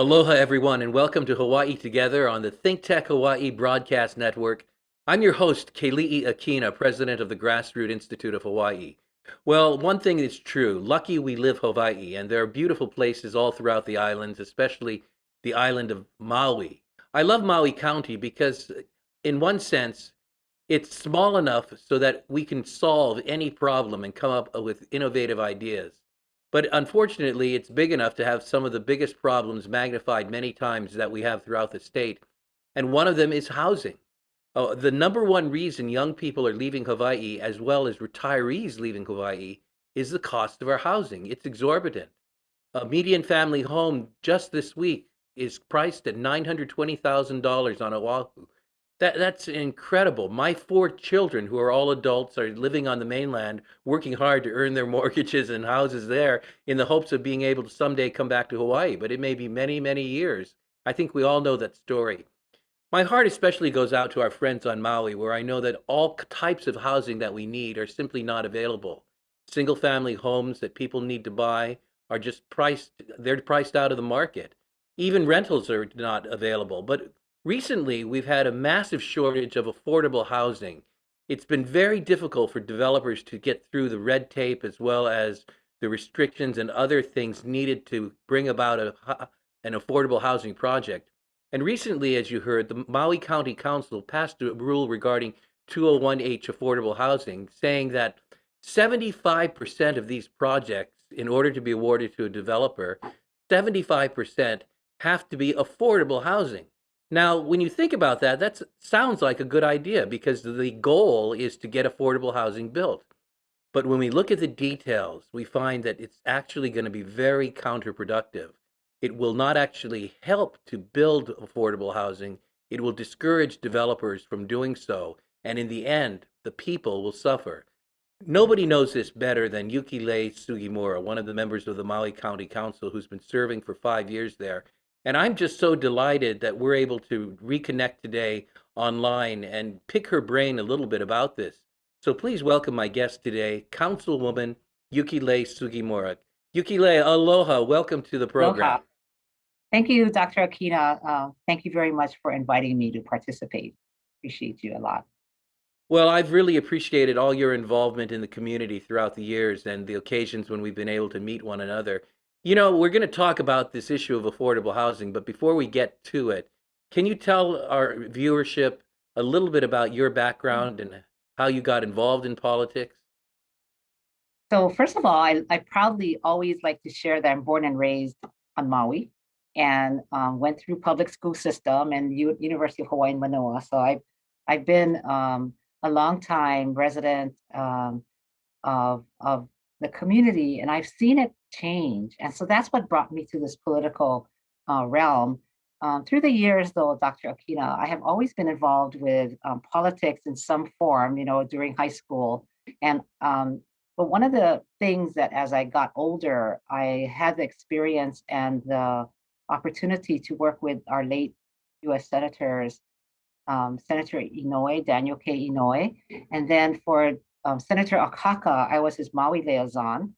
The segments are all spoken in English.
Aloha, everyone, and welcome to Hawaii Together on the ThinkTech Hawaii broadcast network. I'm your host, Keli'i Akina, president of the Grassroot Institute of Hawaii. Well, one thing is true. Lucky we live Hawaii, and there are beautiful places all throughout the islands, especially the island of Maui. I love Maui County because, in one sense, it's small enough so that we can solve any problem and come up with innovative ideas. But unfortunately, it's big enough to have some of the biggest problems magnified many times that we have throughout the state. And one of them is housing. The number one reason young people are leaving Hawaii, as well as retirees leaving Hawaii, is the cost of our housing. It's exorbitant. A median family home just this week is priced at $920,000 on Oahu. That's incredible. My four children, who are all adults, are living on the mainland, working hard to earn their mortgages and houses there in the hopes of being able to someday come back to Hawaii, but it may be many, many years. I think we all know that story. My heart especially goes out to our friends on Maui, where I know that all types of housing that we need are simply not available. Single family homes that people need to buy are just they're priced out of the market. Even rentals are not available. But recently, we've had a massive shortage of affordable housing. It's been very difficult for developers to get through the red tape as well as the restrictions and other things needed to bring about an affordable housing project. And recently, as you heard, the Maui County Council passed a rule regarding 201H affordable housing, saying that 75% of these projects, in order to be awarded to a developer, 75% have to be affordable housing. Now, when you think about that, that sounds like a good idea because the goal is to get affordable housing built. But when we look at the details, we find that it's actually going to be very counterproductive. It will not actually help to build affordable housing. It will discourage developers from doing so. And in the end, the people will suffer. Nobody knows this better than Yuki Lei Sugimura, one of the members of the Maui County Council who's been serving for 5 years there. And I'm just so delighted that we're able to reconnect today online and pick her brain a little bit about this. So please welcome my guest today, Councilwoman Yuki Lei Sugimura. Yuki Lei, aloha. Welcome to the Aloha. program. Thank you, Dr. Akina. Thank you very much for inviting me to participate. Appreciate you a lot. Well, I've really appreciated all your involvement in the community throughout the years and the occasions when we've been able to meet one another. You know, we're going to talk about this issue of affordable housing, but before we get to it, can you tell our viewership a little bit about your background and how you got involved in politics? So first of all, I proudly always like to share that I'm born and raised on Maui and went through public school system and University of Hawaii in Manoa. So I've been a long time resident of the community, and I've seen it change. And so that's what brought me to this political realm. Through the years, though, Dr. Akina, I have always been involved with politics in some form, during high school. And but one of the things that as I got older, I had the experience and the opportunity to work with our late US senators, Senator Inouye, Daniel K. Inouye. And then for Senator Akaka, I was his Maui liaison.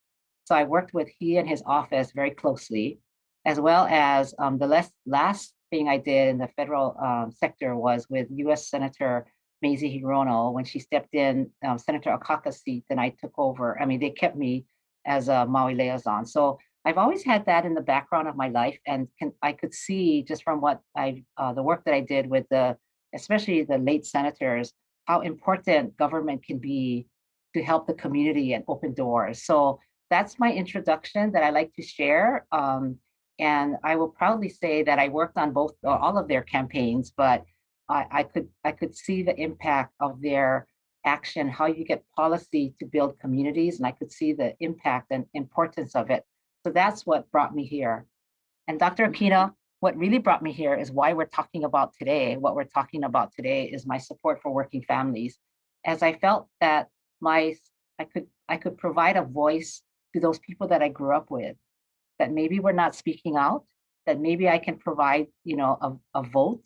So I worked with he and his office very closely, as well as last thing I did in the federal sector was with US Senator Mazie Hirono. When she stepped in Senator Akaka's seat, then I took over. I mean, they kept me as a Maui liaison. So I've always had that in the background of my life, and I could see just from what the work that I did with especially the late senators, how important government can be to help the community and open doors. So that's my introduction that I like to share. And I will proudly say that I worked on both all of their campaigns, but I could see the impact of their action, how you get policy to build communities, and I could see the impact and importance of it. So that's what brought me here. And Dr. Akina, what really brought me here is why we're talking about today. What we're talking about today is my support for working families, as I felt that my I could provide a voice to those people that I grew up with, that maybe we're not speaking out, that maybe I can provide, a vote,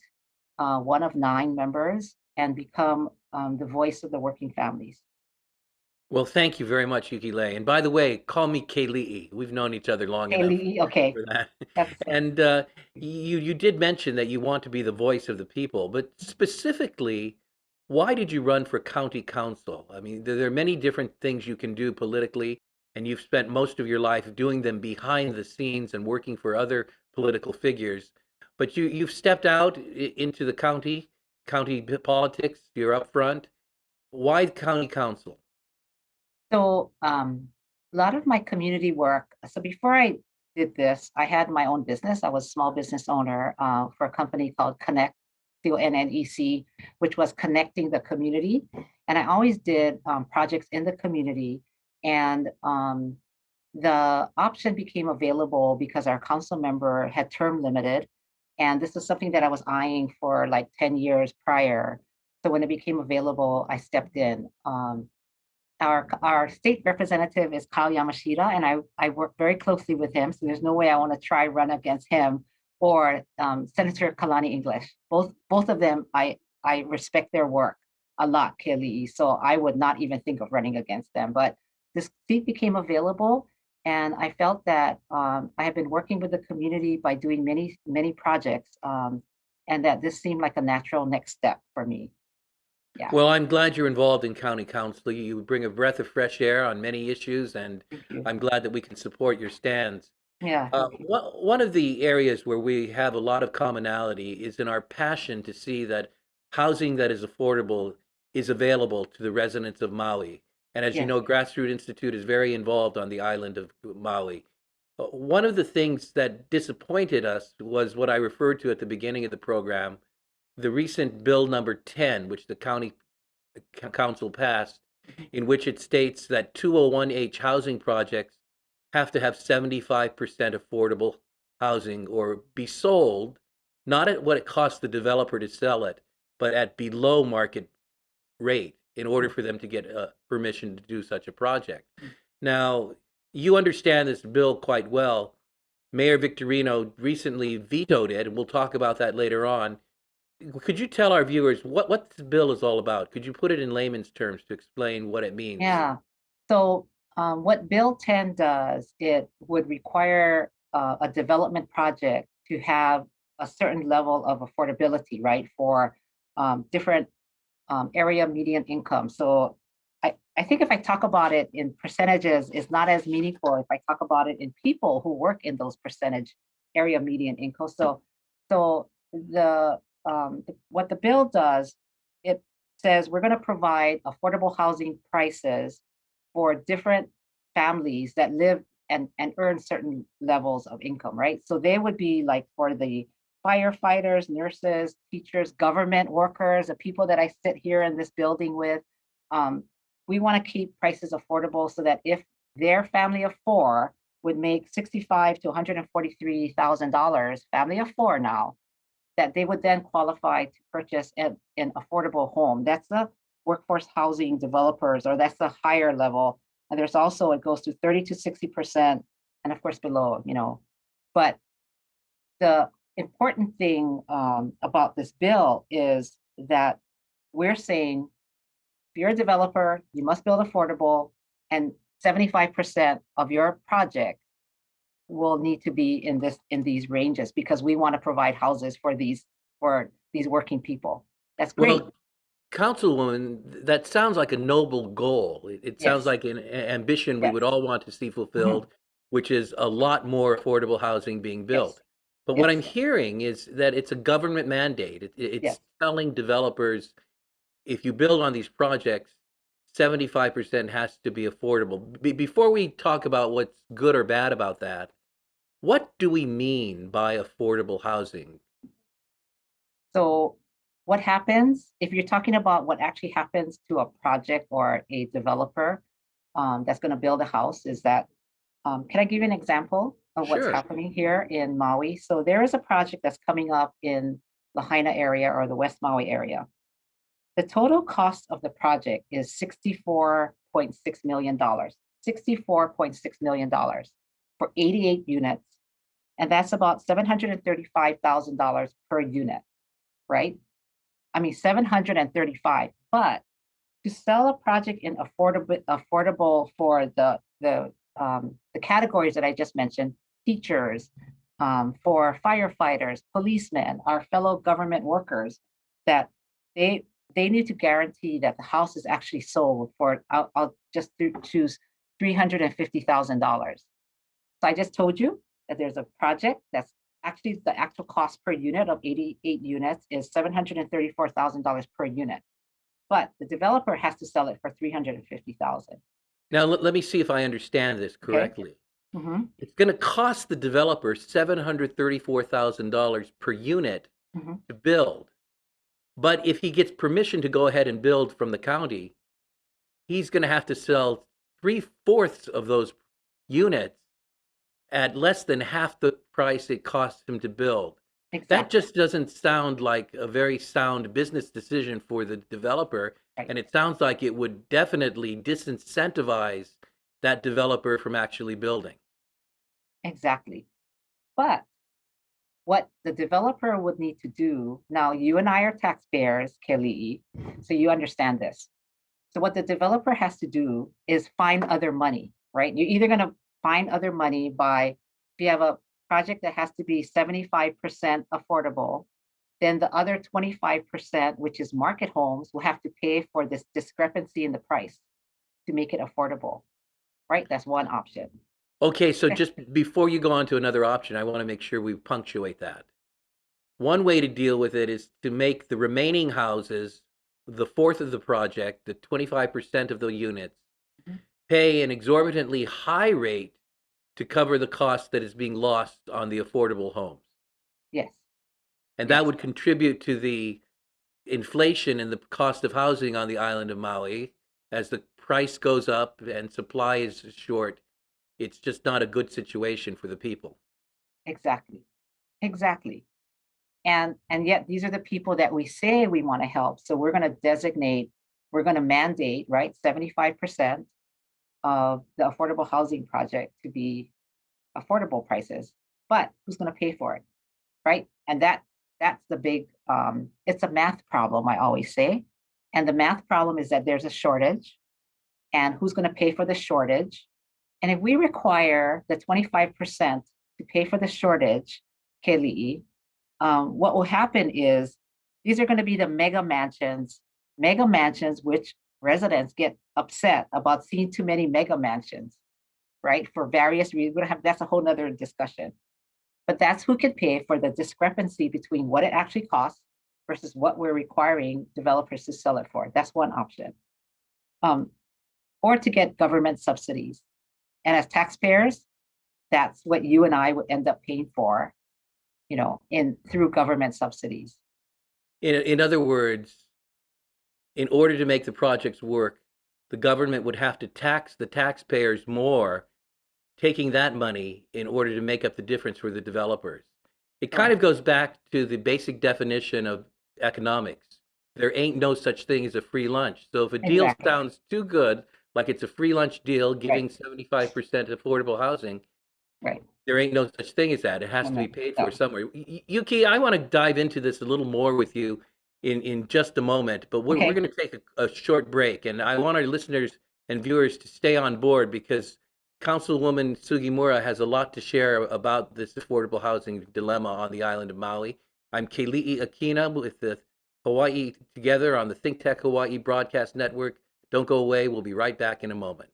one of 9 members, and become the voice of the working families. Well, thank you very much, Yuki Lei. And by the way, call me Keli'i. We've known each other long enough Kaylee, okay, for that. that's And you did mention that you want to be the voice of the people, but specifically, why did you run for county council? I mean, there are many different things you can do politically, and you've spent most of your life doing them behind the scenes and working for other political figures. But you've stepped out into the county politics. You're up front. Why county council? so a lot of my community work. So before I did this, I had my own business. I was a small business owner for a company called Connect, CONNEC, which was connecting the community. And I always did projects in the community. And the option became available because our council member had term limited. And this is something that I was eyeing for like 10 years prior. So when it became available, I stepped in. Our state representative is Kyle Yamashita, and I work very closely with him. So there's no way I want to try run against him or Senator Kalani English. Both of them, I respect their work a lot, Kelly. So I would not even think of running against them. But this seat became available, and I felt that I have been working with the community by doing many projects, and that this seemed like a natural next step for me. Yeah, Well, I'm glad you're involved in county council. You bring a breath of fresh air on many issues, and thank you. I'm glad that we can support your stands. Yeah, thank you. One of the areas where we have a lot of commonality is in our passion to see that housing that is affordable is available to the residents of Maui. And as you Yes. know, Grassroot Institute is very involved on the island of Maui. One of the things that disappointed us was what I referred to at the beginning of the program, the recent Bill number 10, which the county council passed, in which it states that 201H housing projects have to have 75% affordable housing or be sold, not at what it costs the developer to sell it, but at below market rate in order for them to get permission to do such a project. Now, you understand this bill quite well. Mayor Victorino recently vetoed it, and we'll talk about that later on. Could you tell our viewers what this bill is all about? Could you put it in layman's terms to explain what it means? Yeah. So what Bill 10 does, it would require a development project to have a certain level of affordability, right, for different area median income. So I think if I talk about it in percentages, it's not as meaningful if I talk about it in people who work in those percentage area median income. So what the bill does, it says we're going to provide affordable housing prices for different families that live and earn certain levels of income, right? So they would be like for the firefighters, nurses, teachers, government workers, the people that I sit here in this building with. Um, we want to keep prices affordable so that if their family of four would make 65 to $143,000, family of four now, that they would then qualify to purchase an affordable home. That's the workforce housing developers, or that's the higher level. And there's also, it goes to 30 to 60%, and of course below, But the important thing about this bill is that we're saying if you're a developer, you must build affordable, and 75% of your project will need to be in these ranges because we want to provide houses for these working people. That's great. Well, Councilwoman, that sounds like a noble goal. It sounds Yes. like an ambition we Yes. would all want to see Mhm. fulfilled, which is a lot more affordable housing being Yes. built. But what I'm Yes. hearing is that it's a government mandate. Yes. It's telling developers, if you build on these projects, 75% has to be affordable. Before we talk about what's good or bad about that, what do we mean by affordable housing? So what happens if you're talking about what actually happens to a project or a developer that's going to build a house is that can I give you an example of what's Sure. happening here in Maui? So there is a project that's coming up in Lahaina area or the West Maui area. The total cost of the project is $64.6 million, $64.6 million for 88 units. And that's about $735,000 per unit, right? I mean, 735, but To sell a project in affordable for the categories that I just mentioned, teachers, for firefighters, policemen, our fellow government workers, that they they need to guarantee that the house is actually sold for, I'll just choose $350,000. So I just told you that there's a project that's actually the actual cost per unit of 88 units is $734,000 per unit, but the developer has to sell it for 350,000. Now, let me see if I understand this Okay. correctly. Mm-hmm. It's going to cost the developer $734,000 per unit Mm-hmm. to build. But if he gets permission to go ahead and build from the county, he's going to have to sell three-fourths of those units at less than half the price it costs him to build. That Exactly. just doesn't sound like a very sound business decision for the developer, Right. and it sounds like it would definitely disincentivize that developer from actually building. Exactly. But what the developer would need to do now, you and I are taxpayers, Keli'i, so you understand this. So what the developer has to do is find other money, right? You're either going to find other money by, if you have a project that has to be 75% affordable, then the other 25%, which is market homes, will have to pay for this discrepancy in the price to make it affordable, right? That's one option. Okay, so Okay. just before you go on to another option, I want to make sure we punctuate that. One way to deal with it is to make the remaining houses, the fourth of the project, the 25% of the units, Mhm. pay an exorbitantly high rate to cover the cost that is being lost on the affordable homes. Yes, And that yes, would contribute to the inflation in the cost of housing on the island of Maui. As the price goes up and supply is short, it's just not a good situation for the people. exactly, exactly. And yet these are the people that we say we want to help. So we're going to designate, we're going to mandate, right, 75% of the affordable housing project to be affordable prices. But who's going to pay for it, right? And that's the big it's a math problem, I always say. And the math problem is that there's a shortage, and who's going to pay for the shortage? And if we require the 25% to pay for the shortage, Keli'i, what will happen is these are going to be the mega mansions, which residents get upset about seeing too many mega mansions, right? For various reasons. We're gonna have that's a whole nother discussion. But that's who can pay for the discrepancy between what it actually costs versus what we're requiring developers to sell it for. That's one option. Um, or to get government subsidies. And as taxpayers, that's what you and I would end up paying for, in through government subsidies. In other words, in order to make the projects work, the government would have to tax the taxpayers more, taking that money in order to make up the difference for the developers. It kind of Correct. goes back to the basic definition of economics. There ain't no such thing as a free lunch. So if a deal Exactly. sounds too good, like it's a free lunch deal Right. giving 75% affordable housing, Right. there ain't no such thing as that. It has No, to be no, paid for no. somewhere. Yuki, I want to dive into this a little more with you in just a moment, but we're Okay. going to take a short break. And I want our listeners and viewers to stay on board because Councilwoman Sugimura has a lot to share about this affordable housing dilemma on the island of Maui. I'm Keli'i Akina with the Hawaii Together on the ThinkTech Hawaii Broadcast Network. Don't go away. We'll be right back in a moment.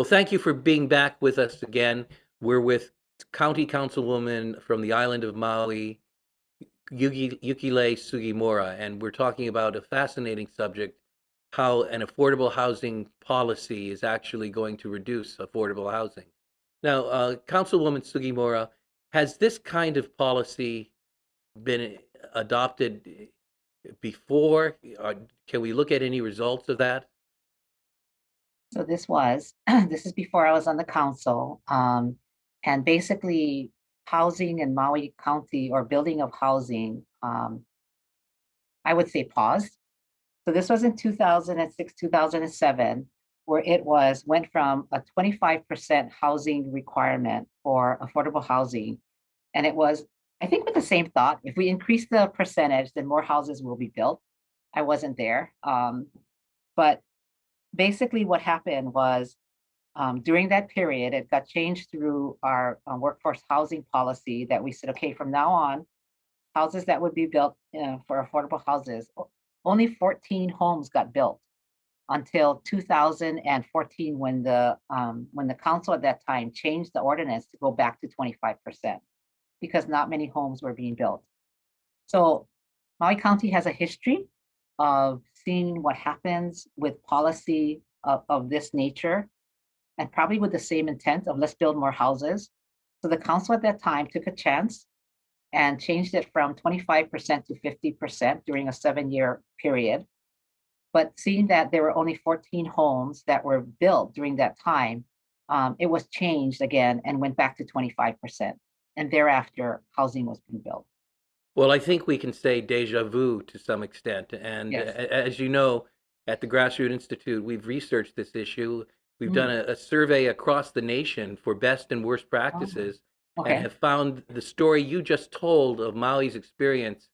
Well, thank you for being back with us again. We're with County Councilwoman from the island of Maui, Yuki Lei Sugimura, and we're talking about a fascinating subject, how an affordable housing policy is actually going to reduce affordable housing. Now, Councilwoman Sugimura, has this kind of policy been adopted before? Can we look at any results of that? So this was, this is before I was on the council. And basically housing in Maui County or building of housing, I would say paused. So this was in 2006, 2007, where it went from a 25% housing requirement for affordable housing. And it was, I think with the same thought, if we increase the percentage, then more houses will be built. I wasn't there. But basically what happened was during that period, it got changed through our workforce housing policy that we said, okay, from now on, houses that would be built for affordable houses, only 14 homes got built until 2014 when the council at that time changed the ordinance to go back to 25% because not many homes were being built. So Maui County has a history of seeing what happens with policy of this nature and probably with the same intent of let's build more houses. So the council at that time took a chance and changed it from 25% to 50% during a 7-year period. But seeing that there were only 14 homes that were built during that time, it was changed again and went back to 25%. And thereafter, housing was being built. Well, I think we can say déjà vu to some extent. And Yes. as you know, at the Grassroot Institute, we've researched this issue. We've done Mm. a survey across the nation for best and worst Oh, practices and okay. have found the story you just told of Maui's experience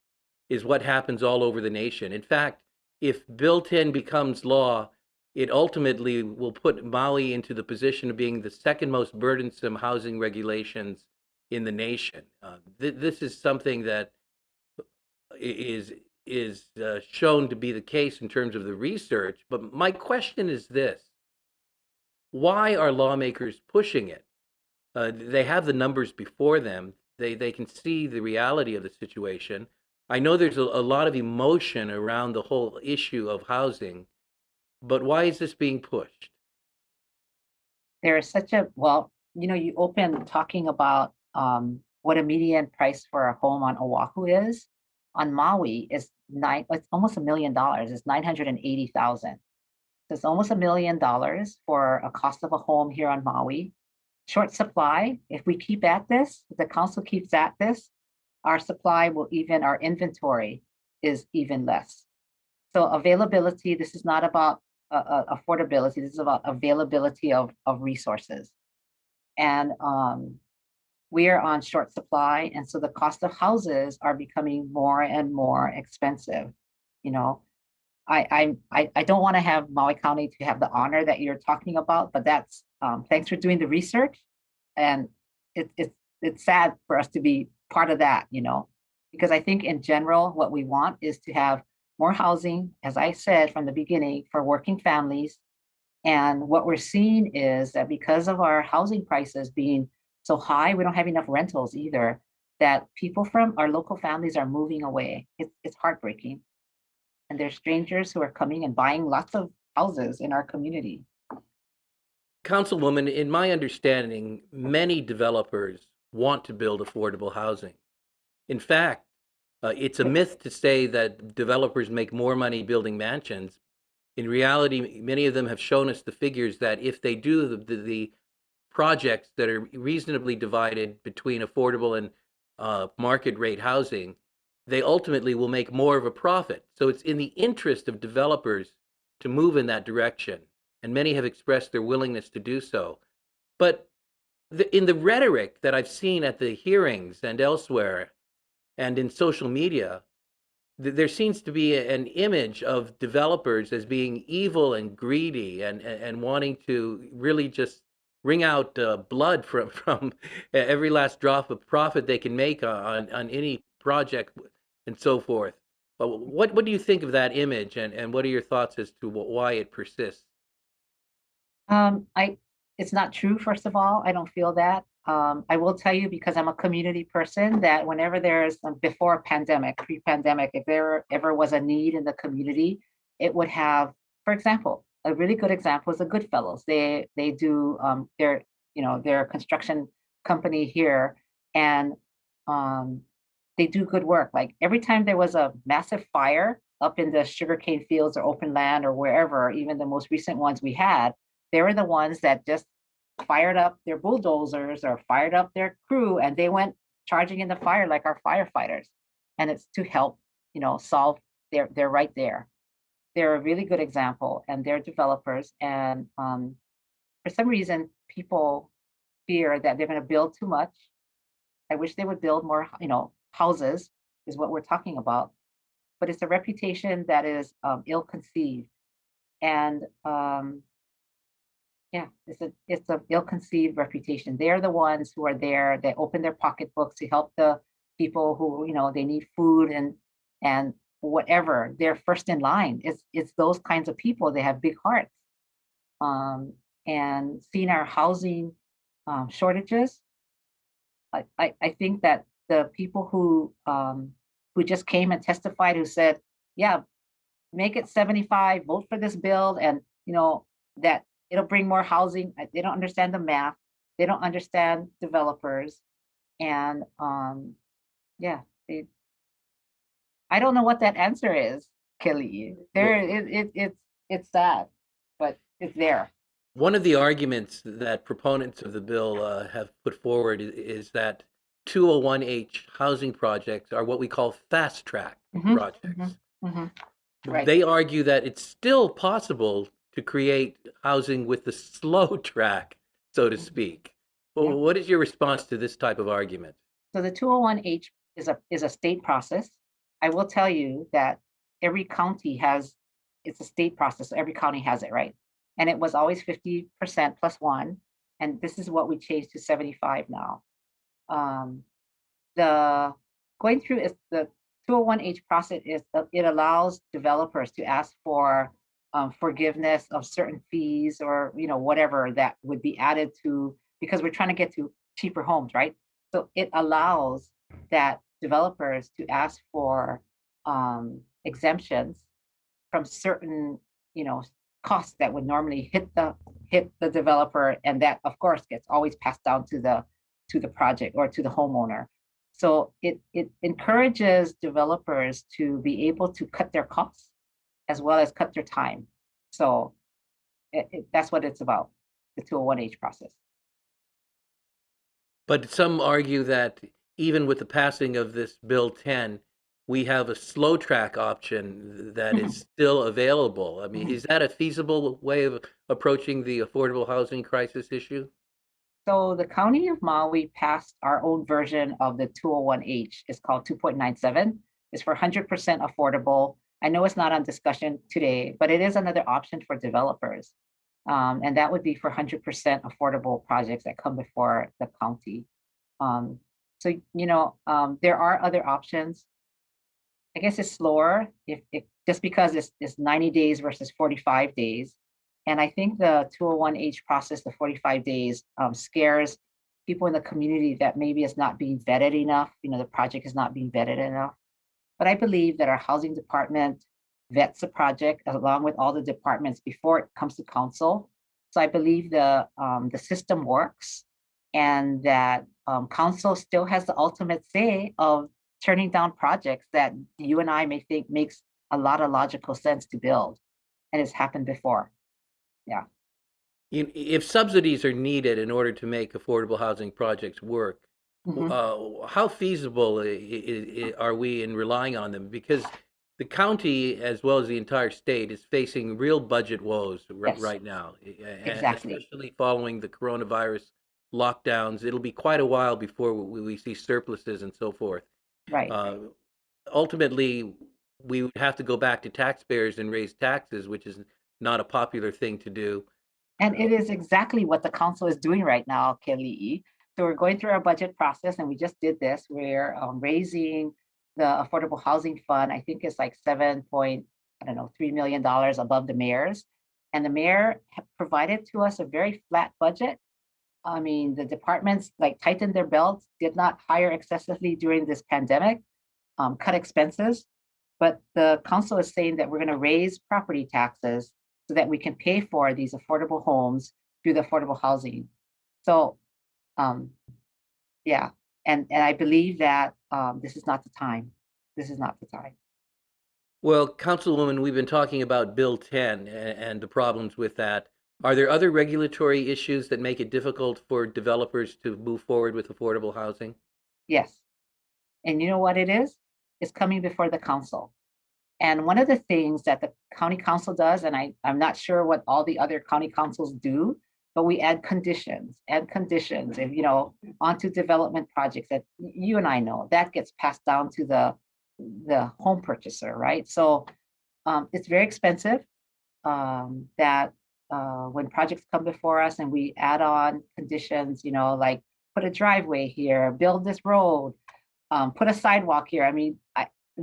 is what happens all over the nation. In fact, if Bill 10 becomes law, it ultimately will put Maui into the position of being the second most burdensome housing regulations in the nation. This is something that is shown to be the case in terms of the research. But my question is this: why are lawmakers pushing it? They have the numbers before them. They can see the reality of the situation. I know there's a lot of emotion around the whole issue of housing, but why is this being pushed? There is such a, well, you open talking about what a median price for a home on Oahu is. On Maui is it's almost $1 million. It's 980,000. So it's almost $1 million for a cost of a home here on Maui. Short supply. If we keep at this, if the council keeps at this, our supply will even, our inventory is even less. So availability, this is not about affordability, this is about availability of resources. And we are on short supply. And so the cost of houses are becoming more and more expensive. You know, I don't want to have Maui County to have the honor that you're talking about, but that's thanks for doing the research. And it's sad for us to be part of that, because I think in general, what we want is to have more housing, as I said from the beginning, for working families. And what we're seeing is that because of our housing prices being so high, we don't have enough rentals either, that people from our local families are moving away. It's heartbreaking. And there's strangers who are coming and buying lots of houses in our community. Councilwoman, in my understanding, many developers want to build affordable housing. In fact, it's a myth to say that developers make more money building mansions. In reality, many of them have shown us the figures that if they do the projects that are reasonably divided between affordable and market rate housing, they ultimately will make more of a profit. So it's in the interest of developers to move in that direction, and many have expressed their willingness to do so. But in the rhetoric that I've seen at the hearings and elsewhere, and in social media, there seems to be an image of developers as being evil and greedy and wanting to really just wring out blood from every last drop of profit they can make on any project and so forth. But what do you think of that image and what are your thoughts as to why it persists? I It's not true, first of all. I don't feel that. I will tell you, because I'm a community person, that whenever there's before a pandemic, pre-pandemic, if there ever was a need in the community, it would have, for example, a really good example is the Goodfellows. They do their, their construction company here, and um, they do good work. Like every time there was a massive fire up in the sugarcane fields or open land or wherever, even the most recent ones we had, they were the ones that just fired up their bulldozers or fired up their crew, and they went charging in the fire like our firefighters. And it's to help, solve. They're right there. They're a really good example, and they're developers. And for some reason, people fear that they're going to build too much. I wish they would build more, houses, is what we're talking about. But it's a reputation that is ill-conceived, and yeah, it's a ill-conceived reputation. They're the ones who are there. They open their pocketbooks to help the people who, they need food and whatever. They're first in line. It's those kinds of people. They have big hearts. And seeing our housing shortages, I think that the people who just came and testified, who said, yeah, make it 75, vote for this bill, and that it'll bring more housing. They don't understand the math. They don't understand developers. And yeah, I don't know what that answer is, Kelly. There, Well, it's sad, but it's there. one of the arguments that proponents of the bill have put forward is that 201H housing projects are what we call fast track Hmm. Hmm. projects. Hmm. Right. They argue that it's still possible to create housing with the slow track, so to Mhm. speak. Yeah. Well, what is your response to this type of argument? So the 201H is a state process. I will tell you that every county has it's a state process. So every county has it, right? And it was always 50% plus one. And this is what we changed to 75 now. Um, the going through is the 201H process is it allows developers to ask for forgiveness of certain fees, or whatever that would be added to, because we're trying to get to cheaper homes, right? So it allows that developers to ask for exemptions from certain, you know, costs that would normally hit the developer, and that of course gets always passed down to the project or to the homeowner. So it encourages developers to be able to cut their costs as well as cut their time. So that's what it's about, the 201H process. But some argue that even with the passing of this Bill 10, we have a slow track option that is Mhm, still available. I mean, mhm. is that a feasible way of approaching the affordable housing crisis issue? So the county of Maui passed our own version of the 201H. It's called 2.97. It's for 100% affordable. I know it's not on discussion today, but it is another option for developers. And that would be for 100% affordable projects that come before the county. Um, so, there are other options. I guess it's slower, if just because it's 90 days versus 45 days. And I think the 201H process, the 45 days, scares people in the community that maybe it's not being vetted enough. The project is not being vetted enough. But I believe that our housing department vets the project along with all the departments before it comes to council. So I believe the system works, and that council still has the ultimate say of turning down projects that you and I may think makes a lot of logical sense to build, and it's happened before. Yeah. If subsidies are needed in order to make affordable housing projects work, Hmm. how feasible are we in relying on them? Because the county, as well as the entire state, is facing real budget woes Yes. right now, Exactly. especially following the coronavirus lockdowns. It'll be quite a while before we see surpluses and so forth. Right. Uh, Ultimately, we would have to go back to taxpayers and raise taxes, which is not a popular thing to do. And Uh, it is exactly what the council is doing right now, Keli'i. So we're going through our budget process, and we just did this. We're raising the Affordable Housing Fund. I think it's like 7 point, I don't know, $3 million above the mayor's. And the mayor provided to us a very flat budget. I mean, the departments like tightened their belts, did not hire excessively during this pandemic, cut expenses. But the council is saying that we're going to raise property taxes so that we can pay for these affordable homes through the affordable housing. So, um, yeah, and I believe that this is not the time. This is not the time. Well, Councilwoman, we've been talking about Bill 10 and the problems with that. Are there other regulatory issues that make it difficult for developers to move forward with affordable housing? Yes, and you know what it is? It's coming before the council. And one of the things that the county council does, and I'm not sure what all the other county councils do, but we add conditions, and onto development projects that you and I know that gets passed down to the home purchaser, right? So it's very expensive. That when projects come before us and we add on conditions, like put a driveway here, build this road, put a sidewalk here. I mean,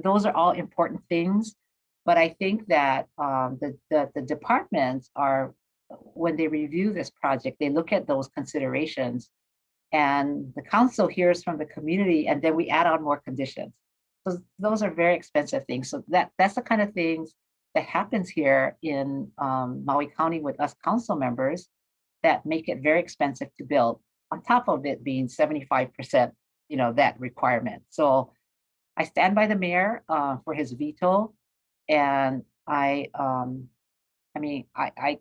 those are all important things, but I think that the departments are, when they review this project, they look at those considerations, and the council hears from the community, and then we add on more conditions. So those are very expensive things. So that's the kind of things that happens here in Maui County with us council members that make it very expensive to build. On top of it being 75%, that requirement. So I stand by the mayor for his veto, and I mean, I,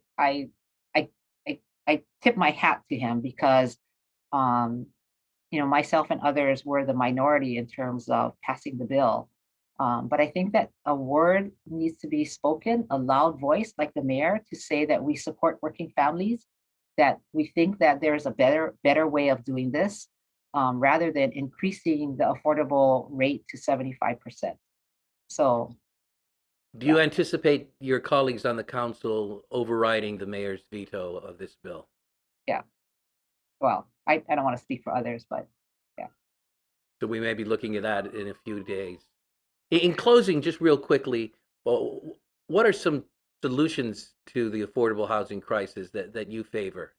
I tip my hat to him because, um, myself and others were the minority in terms of passing the bill. But I think that a word needs to be spoken, a loud voice like the mayor, to say that we support working families, that we think that there's a better way of doing this, rather than increasing the affordable rate to 75%. So, Do yeah, you anticipate your colleagues on the council overriding the mayor's veto of this bill? yeah. Well, I don't want to speak for others, but yeah. So we may be looking at that in a few days. In closing, just real quickly, what are some solutions to the affordable housing crisis that you favor?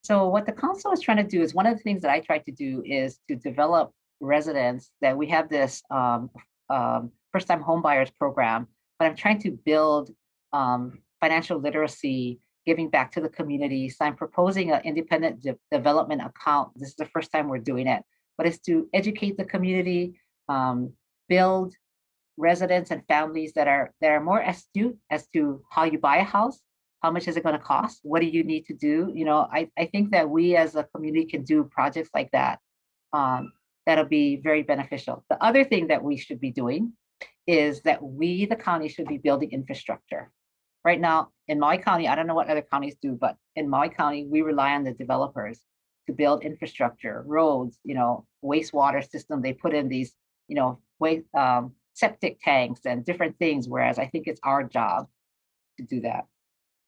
So what the council is trying to do is, one of the things that I try to do is to develop residents, that we have this first time home buyers program, but I'm trying to build financial literacy, giving back to the community. So I'm proposing an independent development account. This is the first time we're doing it, but it's to educate the community, build residents and families that are more astute as to how you buy a house. How much is it going to cost? What do you need to do? I think that we as a community can do projects like that. That'll be very beneficial. The other thing that we should be doing is that we, the county, should be building infrastructure. Right now in Maui County, I don't know what other counties do, but in Maui County, we rely on the developers to build infrastructure, roads, wastewater system. They put in these, septic tanks and different things, whereas I think it's our job to do that.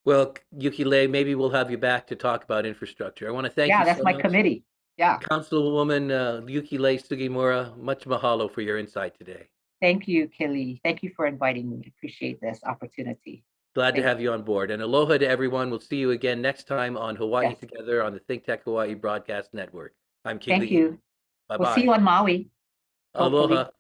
Well, Yuki Lei, maybe we'll have you back to talk about infrastructure. I want to thank Yeah, you that's so my much. committee. Yeah. Councilwoman Yuki Lei Sugimura, much mahalo for your insight today. Thank you, Kelly. Thank you for inviting me. Appreciate this opportunity. Glad to Thank have you. you on board. And aloha to everyone. We'll see you again next time on Hawaii Yes. Together on the ThinkTech Hawaii Broadcast Network. I'm Thank Keli'i. you. Bye We'll see you bye. on Maui, hopefully. Aloha.